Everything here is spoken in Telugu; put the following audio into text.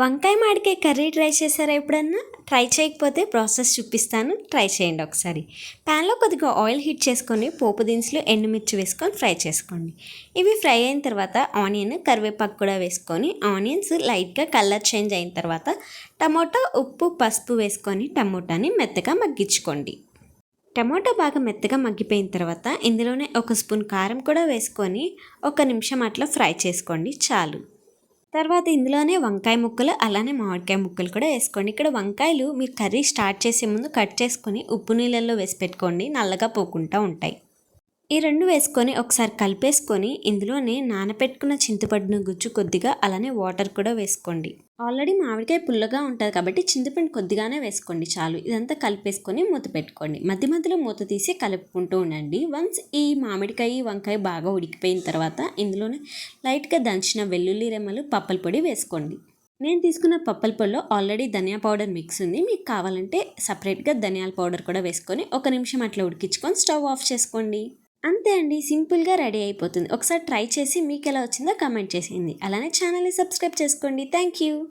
వంకాయ మామిడికాయ కర్రీ ట్రై చేశారా ఎప్పుడన్నా? ట్రై చేయకపోతే ప్రాసెస్ చూపిస్తాను. ట్రై చేయండి ఒకసారి. ప్యాన్లో కొద్దిగా ఆయిల్ హీట్ చేసుకొని పోపు దినుసులు, ఎండుమిర్చి వేసుకొని ఫ్రై చేసుకోండి. ఇవి ఫ్రై అయిన తర్వాత ఆనియన్, కరివేపాకు కూడా వేసుకొని ఆనియన్స్ లైట్గా కలర్ చేంజ్ అయిన తర్వాత టమోటా, ఉప్పు, పసుపు వేసుకొని టమోటాని మెత్తగా మగ్గించుకోండి. టమోటా బాగా మెత్తగా మగ్గిపోయిన తర్వాత ఇందులోనే ఒక స్పూన్ కారం కూడా వేసుకొని 1 నిమిషం అట్లా ఫ్రై చేసుకోండి చాలు. తర్వాత ఇందులోనే వంకాయ ముక్కలు అలానే మామిడికాయ ముక్కలు కూడా వేసుకోండి. ఇక్కడ వంకాయలు మీరు కర్రీ స్టార్ట్ చేసే ముందు కట్ చేసుకొని ఉప్పు నీళ్ళల్లో వేసి పెట్టుకోండి, నల్లగా పోకుండా ఉంటాయి. ఈ 2 వేసుకొని ఒకసారి కలిపేసుకొని ఇందులోనే నానబెట్టుకున్న చింతపండును గుజ్జు కొద్దిగా అలానే వాటర్ కూడా వేసుకోండి. ఆల్రెడీ మామిడికాయ పుల్లగా ఉంటుంది కాబట్టి చింతపండు కొద్దిగానే వేసుకోండి చాలు. ఇదంతా కలిపేసుకొని మూత పెట్టుకోండి. మధ్య మధ్యలో మూత తీసి కలుపుకుంటూ ఉండండి. వన్స్ ఈ మామిడికాయ వంకాయ బాగా ఉడికిపోయిన తర్వాత ఇందులోనే లైట్గా దంచిన వెల్లుల్లి రెమ్మలు, పప్పల పొడి వేసుకోండి. నేను తీసుకున్న పప్పల పొడిలో ఆల్రెడీ ధనియా పౌడర్ మిక్స్ ఉంది. మీకు కావాలంటే సపరేట్గా ధనియాల పౌడర్ కూడా వేసుకొని 1 నిమిషం అట్లా ఉడికించుకొని స్టవ్ ఆఫ్ చేసుకోండి. అంతే అండి, సింపుల్గా రెడీ అయిపోతుంది. ఒకసారి ట్రై చేసి మీకు ఎలా వచ్చిందో కామెంట్ చేసేయండి. అలానే ఛానల్ని సబ్స్క్రైబ్ చేసుకోండి. Thank you.